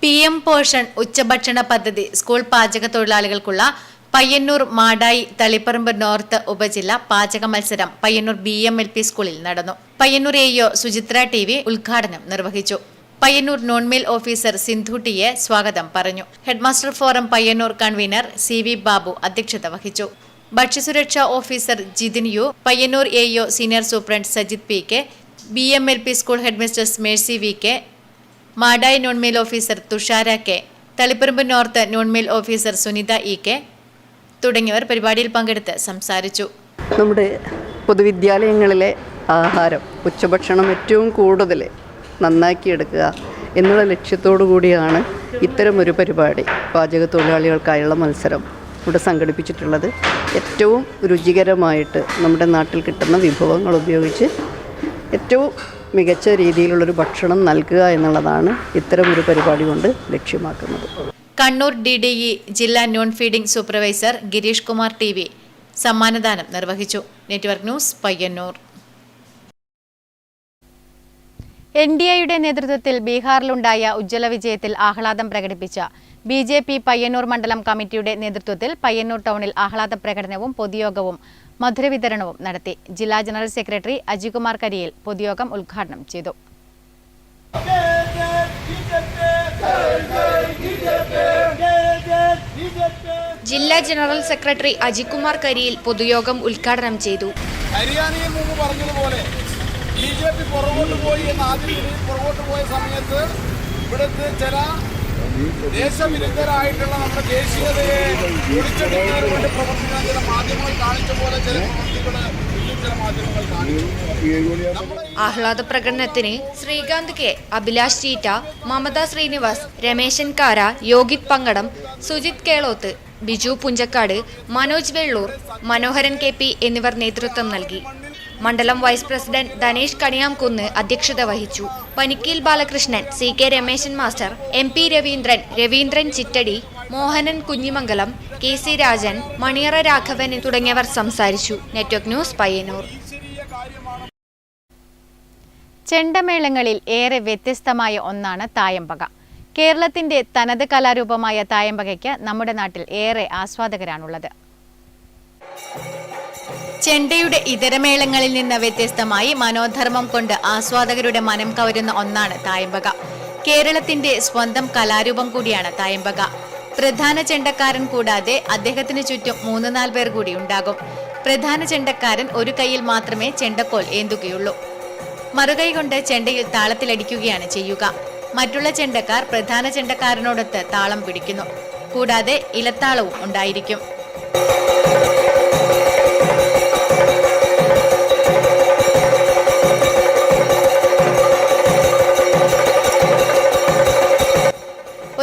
PM പോഷൻ ഉച്ചഭക്ഷണ പദ്ധതി സ്കൂൾ പാചക തൊഴിലാളികൾക്കുള്ള പയ്യന്നൂർ, മാടായി, തളിപ്പറമ്പ് നോർത്ത് ഉപജില്ല പാചക മത്സരം പയ്യന്നൂർ BMLP സ്കൂളിൽ നടന്നു. പയ്യന്നൂർ AEO സുചിത്ര TV ഉദ്ഘാടനം നിർവഹിച്ചു. പയ്യന്നൂർ നോൺ-മെയിൽ ഓഫീസർ സിന്ധു ടിയെ സ്വാഗതം പറഞ്ഞു. Headmaster forum Payyanur convener CV Babu അധ്യക്ഷത വഹിച്ചു. ഭക്ഷ്യസുരക്ഷാ officer Jithin U, Payyanur AEO senior superintendent Sajith PK, BMLP school headmistress Mercy VK, Madayi noon meal officer Thushara K, Taliparamba north noon meal officer Sunitha EK തുടങ്ങിയവർ പരിപാടിയിൽ പങ്കെടുത്ത് സംസാരിച്ചു. നമ്മുടെ പൊതുവിദ്യാലയങ്ങളിലെ ആഹാരം, ഉച്ചഭക്ഷണം ഏറ്റവും കൂടുതൽ നന്നാക്കിയെടുക്കുക എന്നുള്ള ലക്ഷ്യത്തോടു കൂടിയാണ് ഇത്തരമൊരു പരിപാടി, പാചക തൊഴിലാളികൾക്കായുള്ള മത്സരം ഇവിടെ സംഘടിപ്പിച്ചിട്ടുള്ളത്. ഏറ്റവും രുചികരമായിട്ട് നമ്മുടെ നാട്ടിൽ കിട്ടുന്ന വിഭവങ്ങൾ ഉപയോഗിച്ച് ഏറ്റവും മികച്ച രീതിയിലുള്ളൊരു ഭക്ഷണം നൽകുക എന്നുള്ളതാണ് ഇത്തരമൊരു പരിപാടി കൊണ്ട് ലക്ഷ്യമാക്കുന്നത്. കണ്ണൂർ DDE ജില്ലാ non feeding supervisor Girish Kumar TV സമ്മാനദാനം നിർവഹിച്ചു. Network news, Payyanur. NDAയുടെ നേതൃത്വത്തിൽ ബീഹാറിലുണ്ടായ ഉജ്ജ്വല വിജയത്തിൽ ആഹ്ലാദം പ്രകടിപ്പിച്ച BJP പയ്യന്നൂർ മണ്ഡലം കമ്മിറ്റിയുടെ നേതൃത്വത്തിൽ പയ്യന്നൂർ ടൗണിൽ ആഹ്ലാദ പ്രകടനവും പൊതുയോഗവും മധുരവിതരണവും നടത്തി. ജില്ലാ ജനറൽ സെക്രട്ടറി അജികുമാർ കരിയിൽ പൊതുയോഗം ഉദ്ഘാടനം ചെയ്തു. ജില്ലാ ജനറൽ സെക്രട്ടറി അജികുമാർ കരിയിൽ പൊതുയോഗം ഉദ്ഘാടനം ചെയ്തു. ഹരിയാനയിൽ മുമ്പ് പറഞ്ഞതുപോലെ BJP പുറകോട്ട് പോയി എന്ന ആദ്യം പുറകോട്ട് പോയ സമയത്ത് ഇവിടുത്തെ ചില ദേശവിരുദ്ധരായിട്ടുള്ള നമ്മുടെ ദേശീയതയെ ഒളിച്ചെടുക്കുന്നതിന് വേണ്ടി പ്രവർത്തിക്കാൻ ചില മാധ്യമങ്ങൾ കാണിച്ച പോലെ ചില മാധ്യമങ്ങൾ കാണിച്ചു. ആഹ്ലാദ പ്രകടനത്തിന് ശ്രീകാന്ത് K, അഭിലാഷ് ചീറ്റ, മമത ശ്രീനിവാസ്, രമേശൻ കാര, യോഗിത് പങ്കടം, സുജിത് കേളോത്ത്, ബിജു പുഞ്ചക്കാട്, മനോജ് വെള്ളൂർ, മനോഹരൻ KP എന്നിവർ നേതൃത്വം നൽകി. മണ്ഡലം വൈസ് പ്രസിഡന്റ് ധനേഷ് കണിയാംകുന്ന് അധ്യക്ഷത വഹിച്ചു. Panikkeel Balakrishnan, CK Rameshan master, MP Raveendran, Raveendran Chittadi, Mohanan Kunhimangalam, KC Rajan, Maniyara Raghavan തുടങ്ങിയവർ സംസാരിച്ചു. Network news, Payyanur. ചെണ്ടമേളങ്ങളിൽ ഏറെ വ്യത്യസ്തമായ ഒന്നാണ് തായമ്പക. കേരളത്തിന്റെ തനത് കലാരൂപമായ തായമ്പകയ്ക്ക് നമ്മുടെ നാട്ടിൽ ഏറെ ആസ്വാദകരാണുള്ളത്. ചെണ്ടയുടെ ഇതരമേളങ്ങളിൽ നിന്ന് വ്യത്യസ്തമായി മനോധർമ്മം കൊണ്ട് ആസ്വാദകരുടെ മനം കവരുന്ന ഒന്നാണ് തായമ്പക. കേരളത്തിന്റെ സ്വന്തം കലാരൂപം കൂടിയാണ് തായമ്പക. പ്രധാന ചെണ്ടക്കാരൻ കൂടാതെ അദ്ദേഹത്തിന് ചുറ്റും 3-4 പേർ കൂടി ഉണ്ടാകും. പ്രധാന ചെണ്ടക്കാരൻ ഒരു കൈയിൽ മാത്രമേ ചെണ്ടക്കോൽ ഏന്തുകയുള്ളൂ. മറുകൈ കൊണ്ട് ചെണ്ടയിൽ താളത്തിലടിക്കുകയാണ് ചെയ്യുക. മറ്റുള്ള ചെണ്ടക്കാർ പ്രധാന ചെണ്ടക്കാരനോടൊത്ത് താളം പിടിക്കുന്നു. കൂടാതെ ഇലത്താളവും ഉണ്ടായിരിക്കും.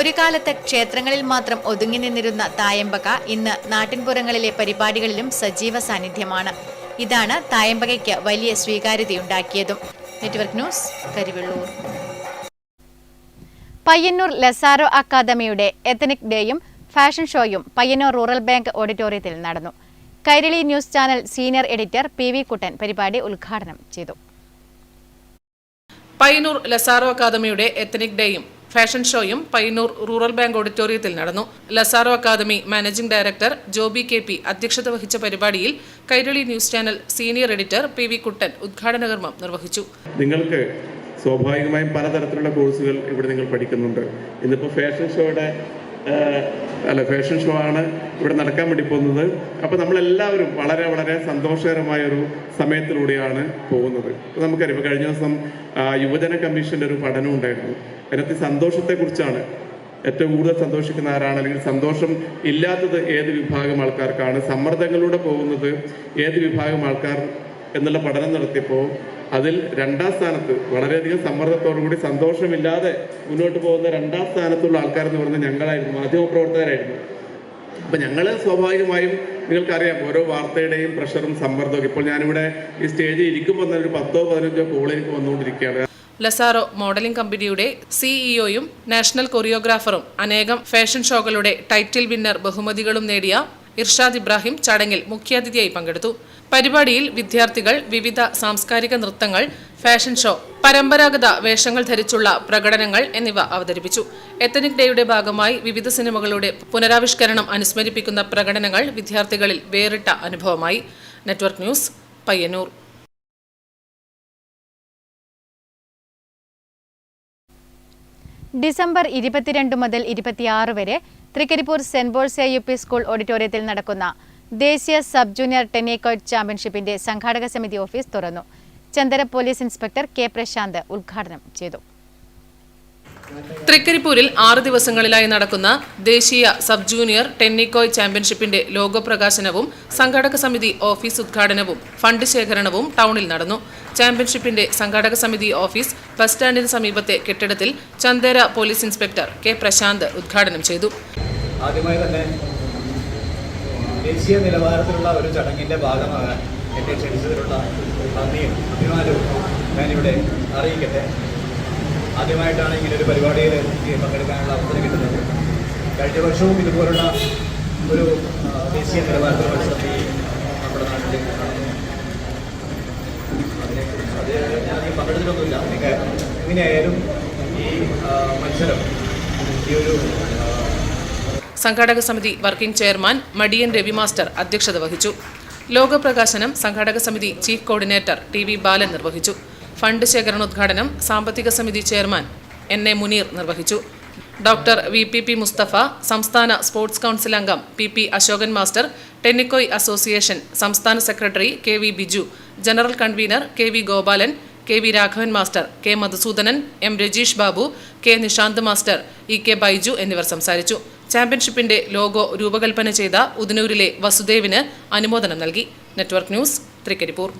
ഒരു കാലത്ത് ക്ഷേത്രങ്ങളിൽ മാത്രം ഒതുങ്ങി നിന്നിരുന്ന തായമ്പക ഇന്ന് നാട്ടിൻപുറങ്ങളിലെ പരിപാടികളിലും സജീവ സാന്നിധ്യമാണ്. ഇതാണ് തായമ്പകയ്ക്ക് വലിയ സ്വീകാര്യതയുണ്ടാക്കിയതും. Network news, Karivellur. Payyannur Lazaro അക്കാദമിയുടെ എത്നിക് ഡേയും ഫാഷൻ ഷോയും പയ്യന്നൂർ റൂറൽ ബാങ്ക് ഓഡിറ്റോറിയത്തിൽ നടന്നു. Kairali news channel senior editor PV Kuttan പരിപാടി ഉദ്ഘാടനം ചെയ്തു. പയ്യന്നൂർ ലസാരോ അക്കാദമിയുടെ എത്നിക് ഡേയും ഫാഷൻ ഷോയും പയ്യന്നൂർ റൂറൽ ബാങ്ക് ഓഡിറ്റോറിയത്തിൽ നടന്നു. Lazaro academy managing director Joby KP അധ്യക്ഷത വഹിച്ച പരിപാടിയിൽ Kairali news channel senior editor PV Kuttan ഉദ്ഘാടന കർമ്മം നിർവഹിച്ചു. നിങ്ങൾക്ക് സ്വാഭാവികമായും പലതരത്തിലുള്ള കോഴ്സുകൾ ഇവിടെ നിങ്ങൾ പഠിക്കുന്നുണ്ട്. ഇന്നിപ്പോൾ ഫാഷൻ ഷോ ആണ് ഇവിടെ നടക്കാൻ വേണ്ടി പോകുന്നത്. അപ്പോൾ നമ്മളെല്ലാവരും വളരെ വളരെ സന്തോഷകരമായ ഒരു സമയത്തിലൂടെയാണ് പോകുന്നത്. ഇപ്പോൾ നമുക്കറിയാം, ഇപ്പോൾ കഴിഞ്ഞ ദിവസം യുവജന കമ്മീഷൻ്റെ ഒരു പഠനം ഉണ്ടായിരുന്നു. അതിനകത്ത് സന്തോഷത്തെക്കുറിച്ചാണ്. ഏറ്റവും കൂടുതൽ സന്തോഷിക്കുന്ന ആരാണ്, അല്ലെങ്കിൽ സന്തോഷം ഇല്ലാത്തത് ഏത് വിഭാഗം ആൾക്കാർക്കാണ്, സമ്മർദ്ദങ്ങളിലൂടെ പോകുന്നത് ഏത് വിഭാഗം ആൾക്കാർ എന്നുള്ള പഠനം നടത്തിയപ്പോൾ അതിൽ 2ാം സ്ഥാനത്ത്, വളരെയധികം സമ്മർദ്ദത്തോടുകൂടി സന്തോഷമില്ലാതെ മുന്നോട്ട് പോകുന്ന 2ാം സ്ഥാനത്തുള്ള ആൾക്കാരെന്ന് പറയുന്നത് ഞങ്ങളായിരുന്നു, മാധ്യമപ്രവർത്തകരായിരുന്നു. അപ്പം ഞങ്ങൾ സ്വാഭാവികമായും നിങ്ങൾക്കറിയാം ഓരോ വാർത്തയുടെയും പ്രഷറും സമ്മർദ്ദവും. ഇപ്പോൾ ഞാനിവിടെ ഈ സ്റ്റേജിൽ ഇരിക്കുമ്പോൾ തന്നെ ഒരു 10-15 കോൾ എനിക്ക് വന്നുകൊണ്ടിരിക്കുകയാണ്. ലസാറോ മോഡലിംഗ് കമ്പനിയുടെ സിഇഒയും നാഷണൽ കൊറിയോഗ്രാഫറും അനേകം ഫാഷൻ ഷോകളുടെ ടൈറ്റിൽ വിന്നർ ബഹുമതികളും നേടിയ ഇർഷാദ് ഇബ്രാഹിം ചടങ്ങിൽ മുഖ്യാതിഥിയായി പങ്കെടുത്തു. പരിപാടിയിൽ വിദ്യാർത്ഥികൾ വിവിധ സാംസ്കാരിക നൃത്തങ്ങൾ, ഫാഷൻ ഷോ, പരമ്പരാഗത വേഷങ്ങൾ ധരിച്ചുള്ള പ്രകടനങ്ങൾ എന്നിവ അവതരിപ്പിച്ചു. എത്തനിക് ഡേയുടെ ഭാഗമായി വിവിധ സിനിമകളുടെ പുനരാവിഷ്കരണം അനുസ്മരിപ്പിക്കുന്ന പ്രകടനങ്ങൾ വിദ്യാർത്ഥികളിൽ വേറിട്ട അനുഭവമായി. Network news, Payyanur. ഡിസംബർ 22 മുതൽ 26 വരെ Trikaripur saint Paul's UP school ഓഡിറ്റോറിയത്തിൽ നടക്കുന്ന ദേശീയ സബ് ജൂനിയർ ടെന്നീകോയ്റ്റ് ചാമ്പ്യൻഷിപ്പിന്റെ സംഘാടക സമിതി ഓഫീസ് തുറന്നു. ചന്ദര പോലീസ് ഇൻസ്പെക്ടർ കെ പ്രശാന്ത് ഉദ്ഘാടനം ചെയ്തു. തൃക്കരിപ്പൂരിൽ 6 ദിവസങ്ങളിലായി നടക്കുന്ന ദേശീയ സബ് ജൂനിയർ ടെന്നിക്കോയ് ചാമ്പ്യൻഷിപ്പിന്റെ ലോഗോ പ്രകാശനവും സംഘാടക സമിതി ഓഫീസ് ഉദ്ഘാടനവും ഫണ്ട് ശേഖരണവും ടൗണിൽ നടന്നു. ചാമ്പ്യൻഷിപ്പിന്റെ സംഘാടക സമിതി ഓഫീസ് ബസ് സ്റ്റാൻഡിന് സമീപത്തെ കെട്ടിടത്തിൽ Chandera police inspector K Prashanth ഉദ്ഘാടനം ചെയ്തു. ആദ്യമായി തന്നെ ദേശീയ നിലവാരത്തിലുള്ള ഒരു ചടങ്ങിന്റെ ഭാഗമാകാൻ എന്നെ ക്ഷണിച്ചതിലുള്ള നന്ദിയും അഭിമാനവും ഞാനിവിടെ അറിയിക്കട്ടെ. ആദ്യമായിട്ടാണ് ഇങ്ങനൊരു പരിപാടിയിൽ പങ്കെടുക്കാനുള്ള അവസരം കിട്ടുന്നത്. കഴിഞ്ഞ വർഷവും ഇതുപോലുള്ള ഒരു ദേശീയ നിലവാരത്തിലുള്ള മത്സരത്തിൽ നമ്മുടെ നാട്ടിൽ നടന്നു. അത് ഞാൻ ഈ പങ്കെടുത്തിട്ടൊന്നുമില്ല. എങ്ങനെയായാലും ഈ മത്സരം ഈ ഒരു സംഘാടക സമിതി വർക്കിംഗ് ചെയർമാൻ മടിയൻ രവി മാസ്റ്റർ അധ്യക്ഷത വഹിച്ചു. ലോഗോ പ്രകാശനം സംഘാടക സമിതി ചീഫ് കോർഡിനേറ്റർ TV ബാലൻ നിർവഹിച്ചു. ഫണ്ട് ശേഖരണോദ്ഘാടനം സാമ്പത്തിക സമിതി ചെയർമാൻ NA മുനീർ നിർവഹിച്ചു. ഡോക്ടർ VPP മുസ്തഫ, സംസ്ഥാന സ്പോർട്സ് കൗൺസിൽ അംഗം PP Ashokan master, tennikoit association സംസ്ഥാന സെക്രട്ടറി KV Biju, general convener KV Gopalan, KV Raghavan master, K Madhusoodanan, M Rajeesh Babu, K Nishanth master, EK Baiju എന്നിവർ സംസാരിച്ചു. ചാമ്പ്യൻഷിപ്പിന്റെ ലോഗോ രൂപകൽപ്പന ചെയ്ത ഉദനൂരിലെ വസുദേവിന് അനുമോദനം നൽകി. Network news, Trikaripur.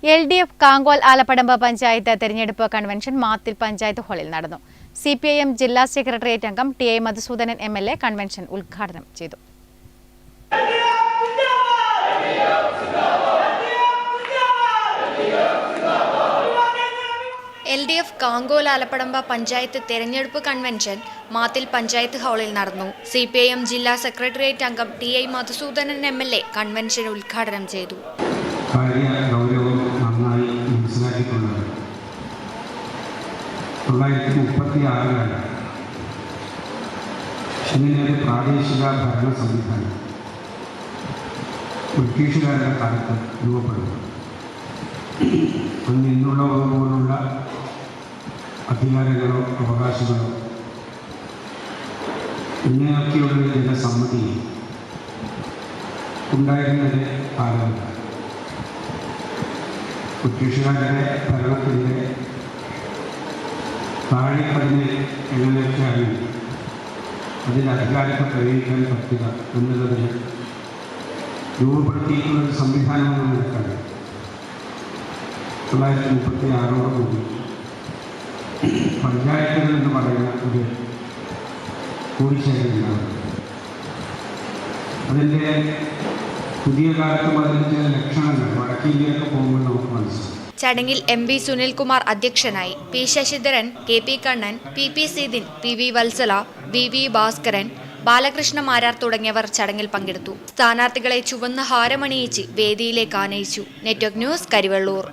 LDF Kankol Alapadamba panchayat തെരഞ്ഞെടുപ്പ് കൺവെൻഷൻ മാത്തിൽ പഞ്ചായത്ത് ഹാളിൽ നടന്നു. CPIM ജില്ലാ സെക്രട്ടേറിയറ്റ് അംഗം TI മധുസൂദനൻ MLA കൺവെൻഷൻ ഉദ്ഘാടനം ചെയ്തു. LDF കാങ്കോൽ ആലപ്പടമ്പ പഞ്ചായത്ത് തെരഞ്ഞെടുപ്പ് കൺവെൻഷൻ മാത്തിൽ പഞ്ചായത്ത് ഹാളിൽ നടന്നു. CPIM ജില്ലാ സെക്രട്ടേറിയറ്റ് അംഗം TI മധുസൂദനൻ MLA കൺവെൻഷൻ ഉദ്ഘാടനം ചെയ്തു. ഗൗരവം നന്നായി മനസ്സിലാക്കിയിട്ടുള്ളത് 1936 ഇങ്ങനെയൊരു പ്രാദേശിക ഭരണ സംവിധാനം ബ്രിട്ടീഷുകാരുടെ കാലത്ത് രൂപപ്പെടുന്നു. അന്ന് ഇന്നുള്ളതുപോലുള്ള അധികാരങ്ങളോ അവകാശങ്ങളോ ഇങ്ങനെയൊക്കെയുള്ള ജനസമ്മതി ഉണ്ടായിരുന്നത് കാലമല്ല. ബ്രിട്ടീഷുകാരുടെ ഭരണത്തിൻ്റെ താഴെപ്പതിന് എങ്ങനെയൊക്കെയാണ് അതിൽ അധികാരത്തെ പ്രയോഗിക്കാൻ പറ്റുക എന്നുള്ളതിന് രൂപപ്പെടുത്തിയിട്ടുള്ള ഒരു സംവിധാനമാണ് നിൽക്കുന്നത്. 1936 പഞ്ചായത്തുകൾ എന്ന് പറയുന്ന ഒരു കൂടിച്ചേരലുണ്ടാകും. അതിൻ്റെ പുതിയ കാലത്തും അതിന് ചില ലക്ഷണങ്ങൾ വടക്കേ ഇന്ത്യയിലൊക്കെ പോകുമ്പോൾ നമുക്ക് മനസ്സിലാവും. ചടങ്ങിൽ MB സുനിൽകുമാർ അധ്യക്ഷനായി. P Sasidharan, KP Kannan, PP സീദിൻ, PV Vatsala, VV Bhaskaran, Balakrishna Marar തുടങ്ങിയവർ ചടങ്ങിൽ പങ്കെടുത്തു. സ്ഥാനാർത്ഥികളെ ചുവന്ന ഹാരമണിയിച്ച് വേദിയിലേക്ക് ആനയിച്ചു. Network news, Karivellur.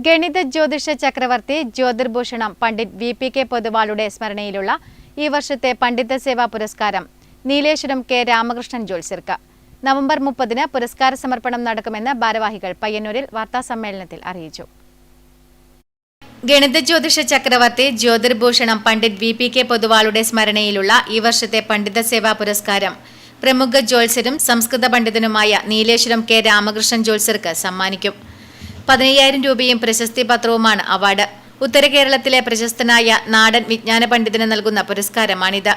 ഗണിത ജ്യോതിഷ ചക്രവർത്തി ജ്യോതിർഭൂഷണം പണ്ഡിറ്റ് VPK പൊതുവാളുടെ സ്മരണയിലുള്ള ഈ വർഷത്തെ പണ്ഡിത സേവാ പുരസ്കാരം നീലേശ്വരം K രാമകൃഷ്ണൻ ജ്യോത്സ്യർക്ക്. നവംബർ 30-ന് പുരസ്കാര സമർപ്പണം നടക്കുമെന്ന് ഭാരവാഹികൾ പയ്യന്നൂരിൽ വാർത്താസമ്മേളനത്തിൽ അറിയിച്ചു. ഗണിത ജ്യോതിഷ ചക്രവർത്തി ജ്യോതിർഭൂഷണം പണ്ഡിറ്റ് VPK പൊതുവാളുടെ സ്മരണയിലുള്ള ഈ വർഷത്തെ പണ്ഡിത സേവാ പുരസ്കാരം പ്രമുഖ ജ്യോത്സ്യരും സംസ്കൃത പണ്ഡിതനുമായ നീലേശ്വരം K രാമകൃഷ്ണൻ ജ്യോത്സ്യർക്ക് സമ്മാനിക്കും. 15,000 രൂപയും പ്രശസ്തി പത്രവുമാണ് അവാർഡ്. ഉത്തര കേരളത്തിലെ പ്രശസ്തനായ നാടൻ വിജ്ഞാന പണ്ഡിതന് നൽകുന്ന പുരസ്കാരമാണിത്.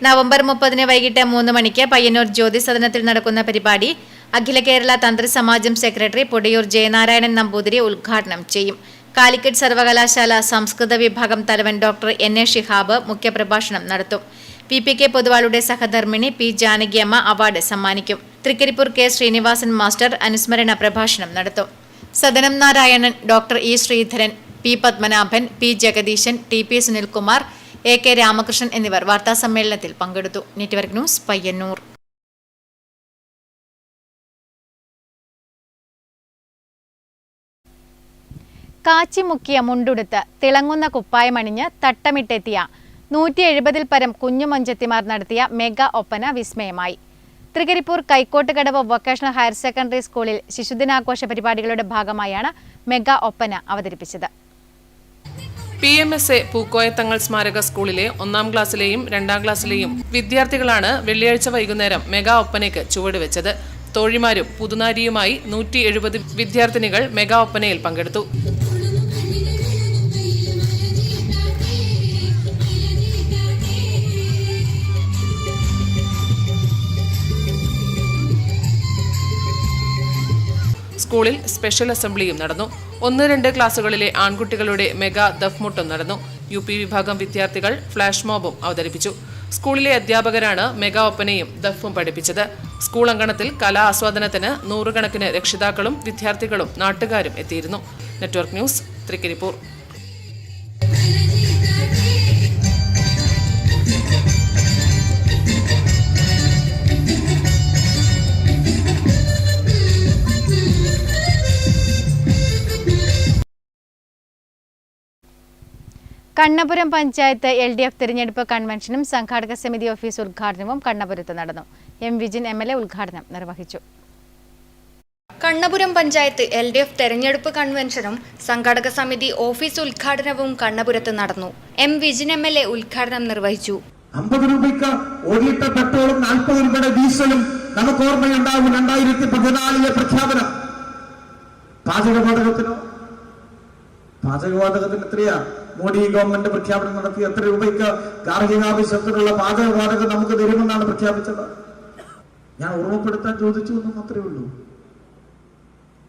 നവംബർ 30-ന് വൈകിട്ട് 3 മണിക്ക് പയ്യന്നൂർ ജ്യോതി സദനത്തിൽ നടക്കുന്ന പരിപാടി അഖില കേരള തന്ത്രി സമാജം സെക്രട്ടറി പൊടിയൂർ ജയനാരായണൻ നമ്പൂതിരി ഉദ്ഘാടനം ചെയ്യും. കാലിക്കറ്റ് സർവകലാശാല സംസ്കൃത വിഭാഗം തലവൻ ഡോക്ടർ എൻ.എ. ഷിഹാബ് മുഖ്യപ്രഭാഷണം നടത്തും. VPK പൊതുവാളുടെ സഹധർമ്മിണി P. ജാനകിയമ്മ അവാർഡ് സമ്മാനിക്കും. തൃക്കരിപ്പൂർ K. ശ്രീനിവാസൻ മാസ്റ്റർ അനുസ്മരണ പ്രഭാഷണം നടത്തും. Sadanam Narayanan, doctor E. Sreedharan, P. Padmanabhan, P. Jagadeesan, TP Sunilkumar, AK Ramakrishnan എന്നിവർ വാർത്താസമ്മേളനത്തിൽ പങ്കെടുത്തു. Network news, Payyannur. കാച്ചിമുക്കിയ മുണ്ടുടുത്ത് തിളങ്ങുന്ന കുപ്പായമണിഞ്ഞ് തട്ടമിട്ടെത്തിയ 170-ൽ പരം കുഞ്ഞുമൊഞ്ചത്തിമാർ നടത്തിയ മെഗാ ഒപ്പന വിസ്മയമായി. Thrikaripur Kaikottukadavu vocational higher secondary സ്കൂളിൽ ശിശുദിനാഘോഷ പരിപാടികളുടെ ഭാഗമായാണ് മെഗാ ഒപ്പന അവതരിപ്പിച്ചത്. PMSA പൂക്കോയത്തങ്ങൾ സ്മാരക സ്കൂളിലെ 1ാം ക്ലാസ്സിലെയും 2ാം ക്ലാസ്സിലെയും വിദ്യാർത്ഥികളാണ് വെള്ളിയാഴ്ച വൈകുന്നേരം മെഗാ ഒപ്പനയ്ക്ക് ചുവടുവെച്ചത്. തോഴിമാരും പുതുനാരിയുമായി 170 വിദ്യാർത്ഥിനികൾ മെഗാ ഒപ്പനയിൽ പങ്കെടുത്തു. സ്കൂളിൽ സ്പെഷ്യൽ അസംബ്ലിയും നടന്നു. 1-2 ക്ലാസുകളിലെ ആൺകുട്ടികളുടെ മെഗാ ദഫ്മുട്ടും നടന്നു. UP വിഭാഗം വിദ്യാർത്ഥികൾ ഫ്ലാഷ് മോബും അവതരിപ്പിച്ചു. സ്കൂളിലെ അധ്യാപകരാണ് മെഗാ ഒപ്പനയും ദഫും പഠിപ്പിച്ചത്. സ്കൂൾ അങ്കണത്തിൽ കലാ ആസ്വാദനത്തിന് 100 കണക്കിന് രക്ഷിതാക്കളും വിദ്യാർത്ഥികളും നാട്ടുകാരും എത്തിയിരുന്നു. Network news, Trikaripur. Kannapuram panchayat LDF തിരഞ്ഞെടുപ്പ് കൺവെൻഷനും സംഘാടക സമിതി ഓഫീസ് ഉദ്ഘാടനവും കണ്ണപുരത്ത് നടന്നു. M. വിജിൻ MLA ഉദ്ഘാടനം നിർവഹിച്ചു. കണ്ണപുരം പഞ്ചായത്ത് LDF തെരഞ്ഞെടുപ്പ് കൺവെൻഷനും സംഘാടക സമിതി ഓഫീസ് ഉദ്ഘാടനവും കണ്ണപുരത്ത് നടന്നു. M. വിജിൻ MLA ഉദ്ഘാടനം നിർവഹിച്ചു. 50 രൂപയ്ക്ക് 1 ലിറ്റർ പെട്രോളും 40 രൂപയുടെ ഡീസലും നമുക്ക് ഓർമ്മയുണ്ടാവും. 2014 പ്രഖ്യാപനം. പാചകവാതകത്തിന് എത്രയാ മോഡി ഗവൺമെന്റ് പ്രഖ്യാപനം നടത്തി? എത്ര രൂപയ്ക്ക് ഗാർഹികാവശ്യത്തിനുള്ള പാചകവാതകം നമുക്ക് തരുമെന്നാണ് പ്രഖ്യാപിച്ചത്? ഞാൻ ഓർമ്മപ്പെടുത്താൻ ചോദിച്ചു എന്ന് മാത്രമേ ഉള്ളൂ.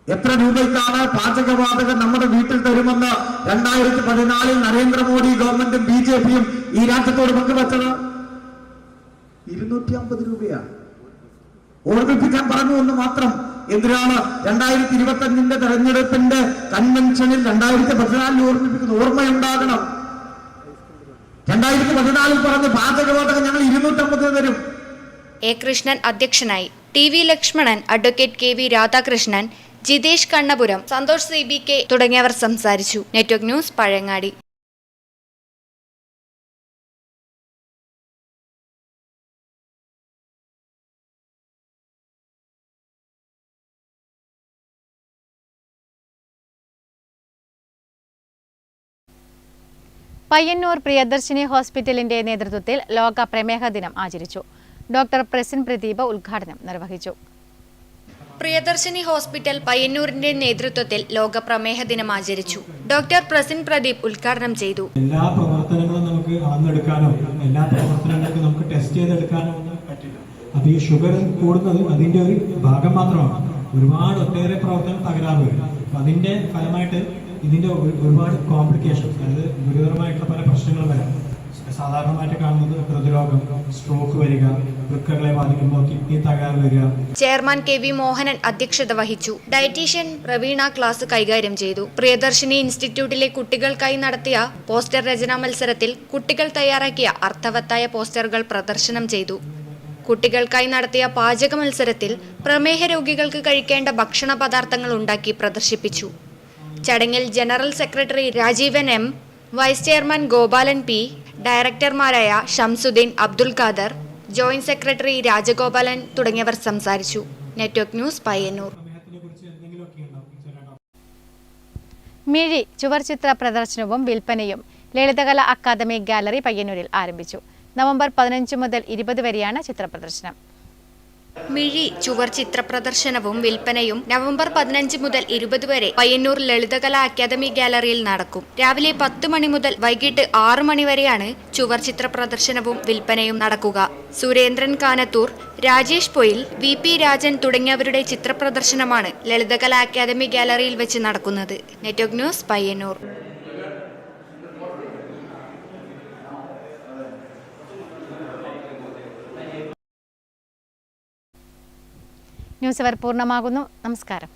എത്ര രൂപയ്ക്കാണ് പാചകവാതകം നമ്മുടെ വീട്ടിൽ തരുമെന്ന് 2014 നരേന്ദ്രമോദി ഗവൺമെന്റും BJPയും ഈ രാജ്യത്തോട് പങ്കുവച്ചത്? 250 രൂപയാണ്. ഓർമ്മിപ്പിക്കാൻ പറഞ്ഞു എന്ന് മാത്രം. എന്തിനാണ് 2025 തെരഞ്ഞെടുപ്പിന്റെ കൺവെൻഷനിൽ 2014 ഓർമ്മിപ്പിക്കുന്നത്? ഓർമ്മയുണ്ടാകണം. 2014 പറഞ്ഞ് പാചകവാതകം ഞങ്ങൾ 250 തരും. A. കൃഷ്ണൻ അധ്യക്ഷനായി. TV Lakshmanan, advocate KV Radhakrishnan, Jithesh Kannapuram, Santhosh CBK തുടങ്ങിയവർ സംസാരിച്ചു. Network news, Pazhayangadi. പയ്യന്നൂർ പ്രിയദർശിനി ഹോസ്പിറ്റലിന്റെ നേതൃത്വത്തിൽ ലോക പ്രമേഹ ദിനം ആചരിച്ചു. ഡോക്ടർ പ്രസിൻ പ്രദീപ് ഉദ്ഘാടനം നിർവഹിച്ചു. പ്രിയദർശിനി ഹോസ്പിറ്റൽ പയ്യന്നൂരിന്റെ നേതൃത്വത്തിൽ ലോക പ്രമേഹ ദിനം ആചരിച്ചു. ഡോക്ടർ പ്രസിൻ പ്രദീപ് ഉദ്ഘാടനം ചെയ്തു. എല്ലാ പ്രവർത്തനങ്ങളും നമുക്ക് അളന്നെടുക്കാനോ എല്ലാ പ്രവർത്തനങ്ങൾക്കും നമുക്ക് ടെസ്റ്റ് ചെയ്തെടുക്കാനോ ഒന്നും പറ്റില്ല. അത് ഈ ഷുഗർ കൂടുന്നത് അതിന്റെ ഒരു ഭാഗം മാത്രമാണ്. ഒട്ടേറെ പ്രവർത്തനം തകരാറ് വരും. അതിന്റെ ഫലമായിട്ട് ഇതിന്റെ ഒരുപാട് കോംപ്ലിക്കേഷൻസ്, അതായത് ഗുരുതരമായിട്ടുള്ള പല പ്രശ്നങ്ങളും വരാം. സാധാരണമായിട്ട് കാണുന്നത് ഹൃദ്രോഗം, സ്ട്രോക്ക് വരിക, വൃക്കകളെ ബാധിക്കുമ്പോൾ കിഡ്നി തകരാറ് വരിക. ചെയർമാൻ KV മോഹനൻ അധ്യക്ഷത വഹിച്ചു. ഡയറ്റീഷ്യൻ പ്രവീണ ക്ലാസ് കൈകാര്യം ചെയ്തു. പ്രിയദർശിനി ഇൻസ്റ്റിറ്റ്യൂട്ടിലെ കുട്ടികൾക്കായി നടത്തിയ പോസ്റ്റർ രചനാ മത്സരത്തിൽ കുട്ടികൾ തയ്യാറാക്കിയ അർത്ഥവത്തായ പോസ്റ്ററുകൾ പ്രദർശനം ചെയ്തു. കുട്ടികൾക്കായി നടത്തിയ പാചക മത്സരത്തിൽ പ്രമേഹ രോഗികൾക്ക് കഴിക്കേണ്ട ഭക്ഷണ പദാർത്ഥങ്ങൾ ഉണ്ടാക്കി പ്രദർശിപ്പിച്ചു. ചടങ്ങിൽ general secretary Rajeevan M, vice chairman Gopalan P, ഡയറക്ടർമാരായ ഷംസുദ്ദീൻ, അബ്ദുൽ ഖാദർ, ജോയിന്റ് സെക്രട്ടറി രാജഗോപാലൻ തുടങ്ങിയവർ സംസാരിച്ചു. Network news, Payyannur. മിഴി ചുവർചിത്ര പ്രദർശനവും വിൽപ്പനയും ലളിതകല അക്കാദമി ഗാലറി പയ്യന്നൂരിൽ ആരംഭിച്ചു. നവംബർ 15 മുതൽ 20 വരെയാണ് ചിത്ര പ്രദർശനം. മിഴി ചുവർ ചിത്ര പ്രദർശനവും വിൽപ്പനയും നവംബർ 15 മുതൽ 20 വരെ പയ്യന്നൂർ ലളിതകലാ അക്കാദമി ഗാലറിയിൽ നടക്കും. രാവിലെ 10 മണി മുതൽ വൈകിട്ട് 6 മണി വരെയാണ് ചുവർ ചിത്ര പ്രദർശനവും വിൽപ്പനയും നടക്കുക. സുരേന്ദ്രൻ കാനത്തൂർ, രാജേഷ് പൊയിൽ, VP രാജൻ തുടങ്ങിയവരുടെ ചിത്ര പ്രദർശനമാണ് ലളിതകലാ അക്കാദമി ഗാലറിയിൽ വെച്ച് നടക്കുന്നത്. Network news, Payyanur. ന്യൂസ് അവർ പൂർണ്ണമാകുന്നു. നമസ്കാരം.